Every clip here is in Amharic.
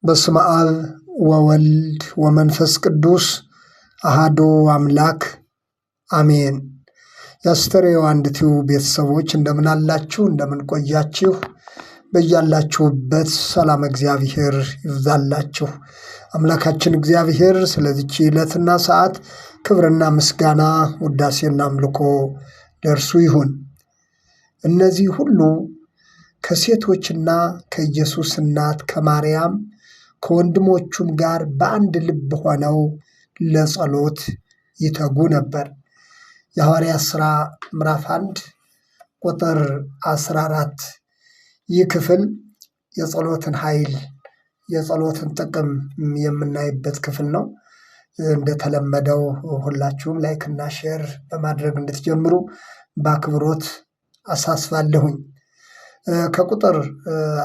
በስመ አብ ወወልድ ወመንፈስ ቅዱስ አሃዱ አምላክ አሜን። የአስተርእዮ አንድ ቲዩብ ቤተሰቦች እንደምን አላችሁ? እንደምን ቆያችሁ? በያላችሁበት ሰላም እግዚአብሔር ይብዛላችሁ። አምላካችን እግዚአብሔር ስለዚች ዕለትና ሰዓት ክብርና ምስጋና ውዳሴና አምልኮ ለእርሱ ይሁን። እነዚህ ሁሉ ከሴቶችና ከኢየሱስ እናት ከማርያም ከወንድሞቹም ጋር በአንድ ልብ ሆነው ለጸሎት ይተጉ ነበር። የሐዋርያት ሥራ ምዕራፍ 1 ቁጥር 14። ይህ ክፍል የጸሎትን ኃይል የጸሎትን ጥቅም የምናይበት ክፍል ነው። እንደተለመደው ሁላችሁም ላይክና ሼር በማድረግ እንድትጀምሩ በአክብሮት አሳስባለሁኝ። ከቁጥር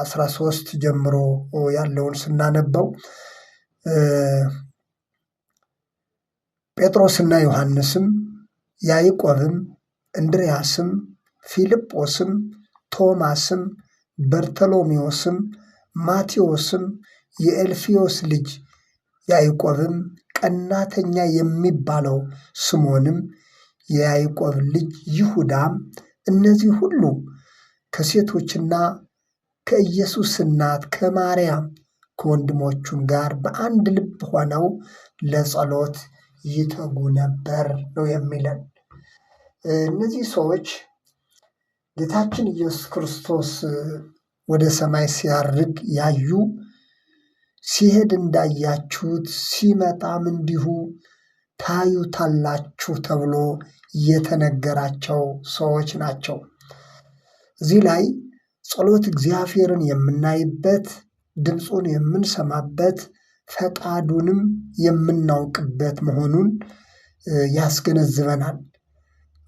13 ጀምሮ ያለውን ስናነበው ጴጥሮስና ዮሐንስም ያዕቆብም እንድርያስም ፊልጶስም ቶማስም በርተሎሜዎስም ማቴዎስም የእልፍዮስ ልጅ ያዕቆብም ቀናተኛ የሚባለው ስምዖንም የያዕቆብ ልጅ ይሁዳም እነዚህ ሁሉ ከሴቶችና ከኢየሱስ እናት ከማርያም ከወንድሞቹም ጋር በአንድ ልብ ሆነው ለጸሎት ይተጉ ነበር ነው የሚለን። እነዚህ ሰዎች ጌታችን ኢየሱስ ክርስቶስ ወደ ሰማይ ሲያርግ ያዩ፣ ሲሄድ እንዳያችሁት ሲመጣም እንዲሁ ታዩታላችሁ ተብሎ የተነገራቸው ሰዎች ናቸው። እዚህ ላይ ጸሎት እግዚአብሔርን የምናይበት፣ ድምፁን የምንሰማበት፣ ፈቃዱንም የምናውቅበት መሆኑን ያስገነዝበናል።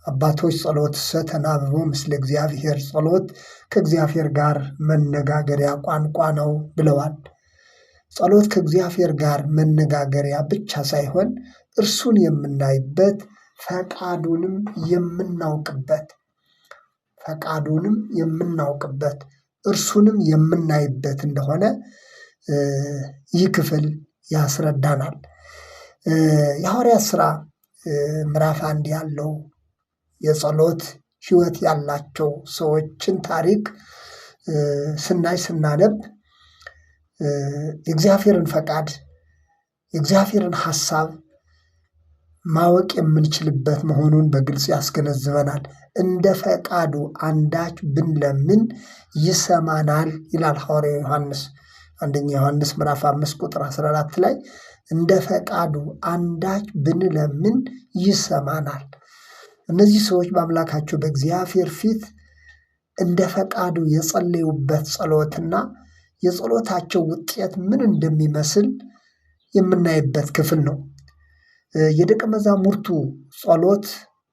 አባቶች ጸሎትሰ ተናብቦ ምስለ እግዚአብሔር፣ ጸሎት ከእግዚአብሔር ጋር መነጋገሪያ ቋንቋ ነው ብለዋል። ጸሎት ከእግዚአብሔር ጋር መነጋገሪያ ብቻ ሳይሆን እርሱን የምናይበት፣ ፈቃዱንም የምናውቅበት እርሱንም የምናይበት እንደሆነ ይህ ክፍል ያስረዳናል። የሐዋርያት ሥራ ምዕራፍ 1 ያለው የጸሎት ሕይወት ያላቸው ሰዎችን ታሪክ ስናነብ የእግዚአብሔርን ፈቃድ የእግዚአብሔርን ሐሳብ ማወቅ የምንችልበት መሆኑን በግልጽ ያስገነዝበናል። እንደ ፈቃዱ አንዳች ብንለምን ይሰማናል ይላል ሐዋርያው ዮሐንስ። አንደኛ ዮሐንስ ምዕራፍ 5 ቁጥር 14 ላይ እንደ ፈቃዱ አንዳች ብንለምን ይሰማናል። እነዚህ ሰዎች በአምላካቸው በእግዚአብሔር ፊት እንደ ፈቃዱ የጸለዩበት ጸሎትና የጸሎታቸው ውጤት ምን እንደሚመስል የምናይበት ክፍል ነው። የደቀ መዛሙርቱ ጸሎት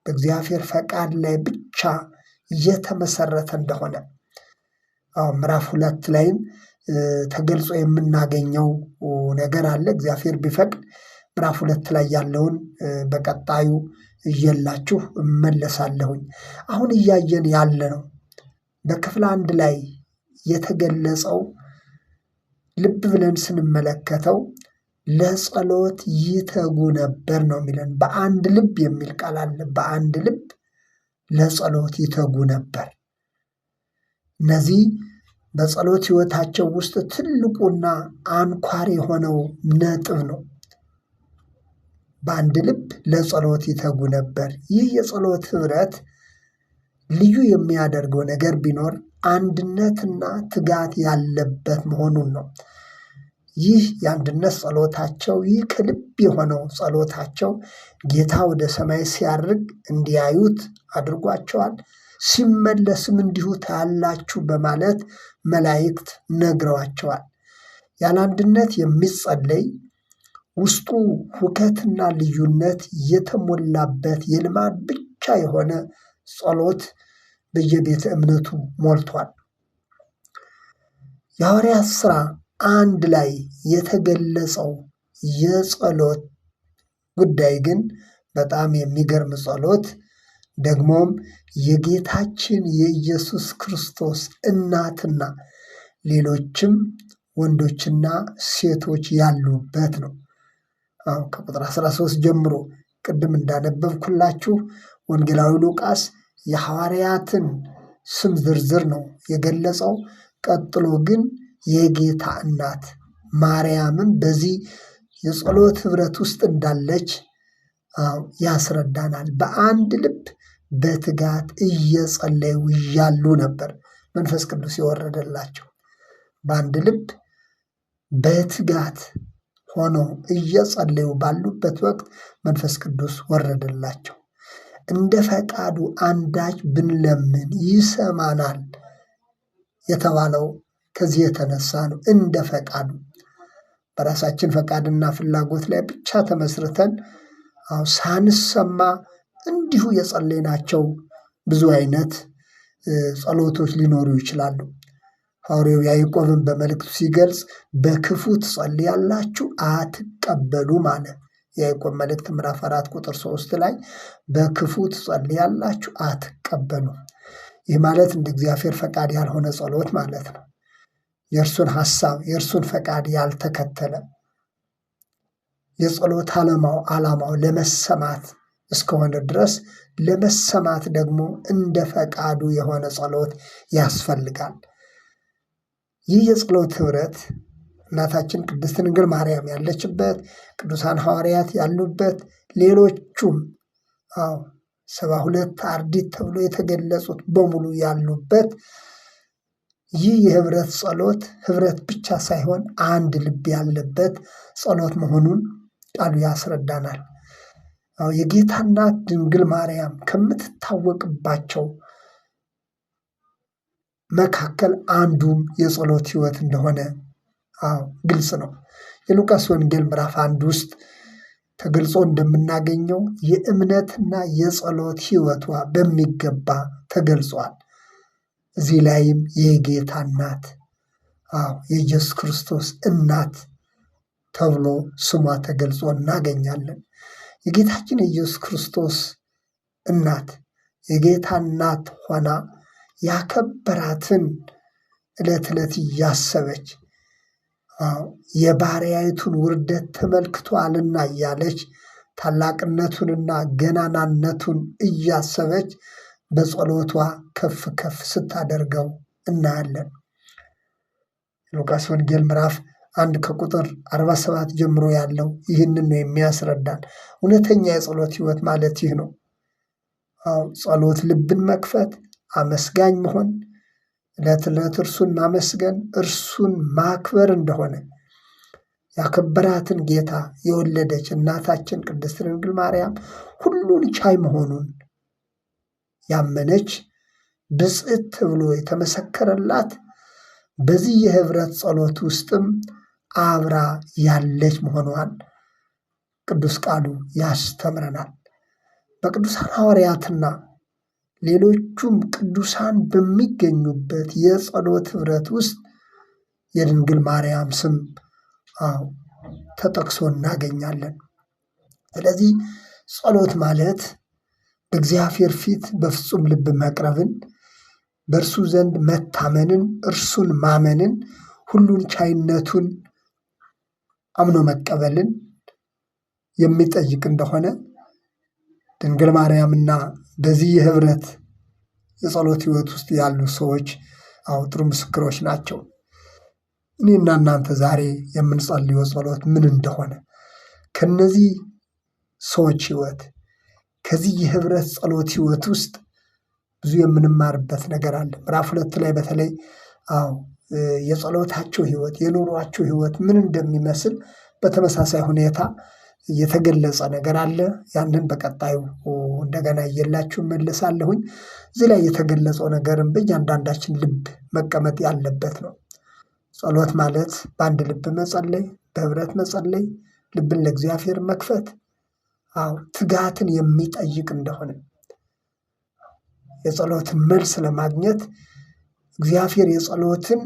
በእግዚአብሔር ፈቃድ ላይ ብቻ የተመሰረተ እንደሆነ ምዕራፍ 2 ላይም ተገልጾ የምናገኘው ነገር አለ። እግዚአብሔር ቢፈቅድ ምዕራፍ 2 ላይ ያለውን በቀጣዩ እየላችሁ እመለሳለሁኝ። አሁን እያየን ያለ ነው በክፍል 1 ላይ የተገለጸው ልብ ብለን ስንመለከተው ለጸሎት ይተጉ ነበር ነው የሚለን። በአንድ ልብ የሚል ቃል አለ። በአንድ ልብ ለጸሎት ይተጉ ነበር። እነዚህ በጸሎት ሕይወታቸው ውስጥ ትልቁና አንኳር የሆነው ነጥብ ነው። በአንድ ልብ ለጸሎት ይተጉ ነበር። ይህ የጸሎት ኅብረት ልዩ የሚያደርገው ነገር ቢኖር አንድነትና ትጋት ያለበት መሆኑን ነው። ይህ የአንድነት ጸሎታቸው፣ ይህ ከልብ የሆነው ጸሎታቸው ጌታ ወደ ሰማይ ሲያርግ እንዲያዩት አድርጓቸዋል። ሲመለስም እንዲሁ ታያላችሁ በማለት መላእክት ነግረዋቸዋል። ያለ አንድነት የሚጸለይ ውስጡ ሁከትና ልዩነት የተሞላበት የልማድ ብቻ የሆነ ጸሎት በየቤተ እምነቱ ሞልቷል። የሐዋርያት ሥራ 1 ላይ የተገለጸው የጸሎት ጉዳይ ግን በጣም የሚገርም ጸሎት፣ ደግሞም የጌታችን የኢየሱስ ክርስቶስ እናትና ሌሎችም ወንዶችና ሴቶች ያሉበት ነው። ከቁጥር 13 ጀምሮ ቅድም እንዳነበብኩላችሁ ወንጌላዊ ሉቃስ የሐዋርያትን ስም ዝርዝር ነው የገለጸው። ቀጥሎ ግን የጌታ እናት ማርያምም በዚህ የጸሎት ኅብረት ውስጥ እንዳለች ያስረዳናል። በአንድ ልብ በትጋት እየጸለዩ እያሉ ነበር መንፈስ ቅዱስ የወረደላቸው። በአንድ ልብ በትጋት ሆነው እየጸለዩ ባሉበት ወቅት መንፈስ ቅዱስ ወረደላቸው። እንደ ፈቃዱ አንዳች ብንለምን ይሰማናል የተባለው ከዚህ የተነሳ ነው። እንደ ፈቃዱ በራሳችን ፈቃድና ፍላጎት ላይ ብቻ ተመስርተን ሳንሰማ እንዲሁ የጸለይናቸው ብዙ አይነት ጸሎቶች ሊኖሩ ይችላሉ። ሐዋርያው ያዕቆብን በመልእክቱ ሲገልጽ በክፉ ትጸልያላችሁ አትቀበሉም አለ። የያዕቆብ መልእክት ምዕራፍ 4 ቁጥር 3 ላይ በክፉ ትጸልያላችሁ አትቀበሉም። ይህ ማለት እንደ እግዚአብሔር ፈቃድ ያልሆነ ጸሎት ማለት ነው። የእርሱን ሐሳብ የእርሱን ፈቃድ ያልተከተለ የጸሎት ዓላማው ለመሰማት እስከሆነ ድረስ ለመሰማት ደግሞ እንደ ፈቃዱ የሆነ ጸሎት ያስፈልጋል። ይህ የጸሎት ኅብረት እናታችን ቅድስት ድንግል ማርያም ያለችበት፣ ቅዱሳን ሐዋርያት ያሉበት፣ ሌሎቹም 72 አርድእት ተብሎ የተገለጹት በሙሉ ያሉበት ይህ የኅብረት ጸሎት ኅብረት ብቻ ሳይሆን አንድ ልብ ያለበት ጸሎት መሆኑን ቃሉ ያስረዳናል። የጌታ እናት ድንግል ማርያም ከምትታወቅባቸው መካከል አንዱም የጸሎት ሕይወት እንደሆነ ግልጽ ነው። የሉቃስ ወንጌል ምዕራፍ 1 ውስጥ ተገልጾ እንደምናገኘው የእምነትና የጸሎት ሕይወቷ በሚገባ ተገልጿል። እዚህ ላይም የጌታ እናት የኢየሱስ ክርስቶስ እናት ተብሎ ስሟ ተገልጾ እናገኛለን። የጌታችን የኢየሱስ ክርስቶስ እናት የጌታ እናት ሆና ያከበራትን ዕለት ዕለት እያሰበች የባሪያይቱን ውርደት ተመልክቷልና እያለች ታላቅነቱንና ገናናነቱን እያሰበች በጸሎቷ ከፍ ከፍ ስታደርገው እናያለን። ሉቃስ ወንጌል ምዕራፍ 1 ከቁጥር 47 ጀምሮ ያለው ይህንን ነው የሚያስረዳን። እውነተኛ የጸሎት ሕይወት ማለት ይህ ነው። ጸሎት ልብን መክፈት፣ አመስጋኝ መሆን፣ ዕለት ዕለት እርሱን ማመስገን፣ እርሱን ማክበር እንደሆነ ያከበራትን ጌታ የወለደች እናታችን ቅድስት ድንግል ማርያም ሁሉን ቻይ መሆኑን ያመነች ብፅዕት ተብሎ የተመሰከረላት በዚህ የኅብረት ጸሎት ውስጥም አብራ ያለች መሆኗን ቅዱስ ቃሉ ያስተምረናል። በቅዱሳን ሐዋርያትና ሌሎቹም ቅዱሳን በሚገኙበት የጸሎት ኅብረት ውስጥ የድንግል ማርያም ስም ተጠቅሶ እናገኛለን። ስለዚህ ጸሎት ማለት በእግዚአብሔር ፊት በፍጹም ልብ መቅረብን፣ በእርሱ ዘንድ መታመንን፣ እርሱን ማመንን፣ ሁሉን ቻይነቱን አምኖ መቀበልን የሚጠይቅ እንደሆነ ድንግል ማርያምና በዚህ የኅብረት የጸሎት ሕይወት ውስጥ ያሉ ሰዎች ጥሩ ምስክሮች ናቸው። እኔና እናንተ ዛሬ የምንጸልየው ጸሎት ምን እንደሆነ ከነዚህ ሰዎች ሕይወት ከዚህ የኅብረት ጸሎት ሕይወት ውስጥ ብዙ የምንማርበት ነገር አለ። ምዕራፍ 2 ላይ በተለይ የጸሎታቸው ሕይወት የኑሯቸው ሕይወት ምን እንደሚመስል በተመሳሳይ ሁኔታ የተገለጸ ነገር አለ። ያንን በቀጣዩ እንደገና እየላችሁ መልሳለሁኝ። እዚህ ላይ የተገለጸው ነገርም በእያንዳንዳችን ልብ መቀመጥ ያለበት ነው። ጸሎት ማለት በአንድ ልብ መጸለይ፣ በኅብረት መጸለይ፣ ልብን ለእግዚአብሔር መክፈት፣ ትጋትን የሚጠይቅ እንደሆነ የጸሎትን መልስ ለማግኘት እግዚአብሔር የጸሎትን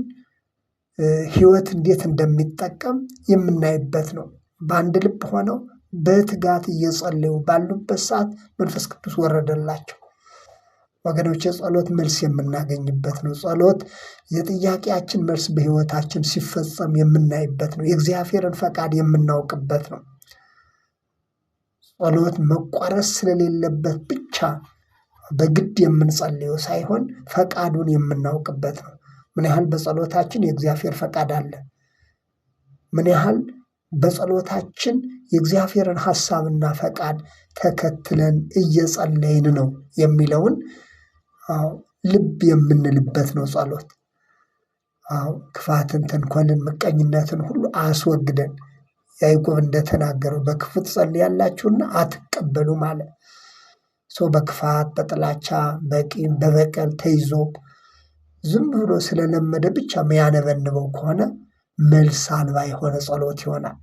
ሕይወት እንዴት እንደሚጠቀም የምናይበት ነው። በአንድ ልብ ሆነው በትጋት እየጸለዩ ባሉበት ሰዓት መንፈስ ቅዱስ ወረደላቸው። ወገኖቼ ጸሎት መልስ የምናገኝበት ነው። ጸሎት የጥያቄያችን መልስ በሕይወታችን ሲፈጸም የምናይበት ነው። የእግዚአብሔርን ፈቃድ የምናውቅበት ነው። ጸሎት መቋረጥ ስለሌለበት ብቻ በግድ የምንጸልየው ሳይሆን ፈቃዱን የምናውቅበት ነው። ምን ያህል በጸሎታችን የእግዚአብሔር ፈቃድ አለ? ምን ያህል በጸሎታችን የእግዚአብሔርን ሐሳብና ፈቃድ ተከትለን እየጸለይን ነው የሚለውን ልብ የምንልበት ነው ጸሎት። ክፋትን፣ ተንኮልን፣ ምቀኝነትን ሁሉ አስወግደን ያዕቆብ እንደተናገረው በክፉ ትጸልያላችሁና አትቀበሉም አለ። ሰው በክፋት፣ በጥላቻ፣ በቂም፣ በበቀል ተይዞ ዝም ብሎ ስለለመደ ብቻ የሚያነበንበው ከሆነ መልስ አልባ የሆነ ጸሎት ይሆናል።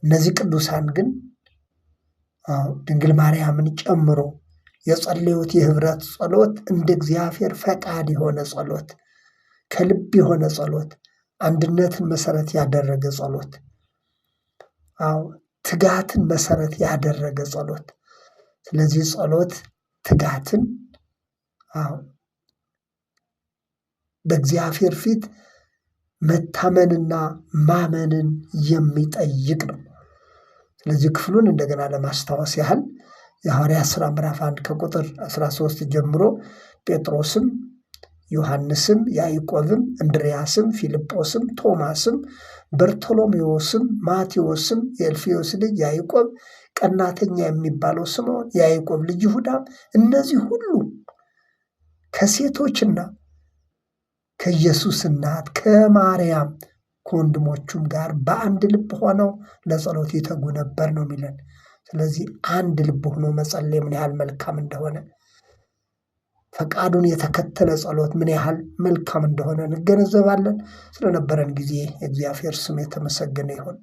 እነዚህ ቅዱሳን ግን ድንግል ማርያምን ጨምሮ የጸለዩት የህብረት ጸሎት እንደ እግዚአብሔር ፈቃድ የሆነ ጸሎት፣ ከልብ የሆነ ጸሎት፣ አንድነትን መሰረት ያደረገ ጸሎት፣ ትጋትን መሰረት ያደረገ ጸሎት። ስለዚህ ጸሎት ትጋትን በእግዚአብሔር ፊት መታመንና ማመንን የሚጠይቅ ነው። ስለዚህ ክፍሉን እንደገና ለማስታወስ ያህል የሐዋርያት ሥራ ምዕራፍ 1 ከቁጥር 13 ጀምሮ ጴጥሮስም፣ ዮሐንስም፣ ያዕቆብም፣ እንድርያስም፣ ፊልጶስም፣ ቶማስም፣ በርቶሎሜዎስም፣ ማቴዎስም፣ የእልፍዮስ ልጅ ያዕቆብ፣ ቀናተኛ የሚባለው ስምዖን፣ የያዕቆብ ልጅ ይሁዳም፣ እነዚህ ሁሉ ከሴቶችና ከኢየሱስ እናት ከማርያም ከወንድሞቹም ጋር በአንድ ልብ ሆነው ለጸሎት ይተጉ ነበር ነው የሚለን። ስለዚህ አንድ ልብ ሆኖ መጸለይ ምን ያህል መልካም እንደሆነ፣ ፈቃዱን የተከተለ ጸሎት ምን ያህል መልካም እንደሆነ እንገነዘባለን። ስለነበረን ጊዜ የእግዚአብሔር ስም የተመሰገነ ይሁን።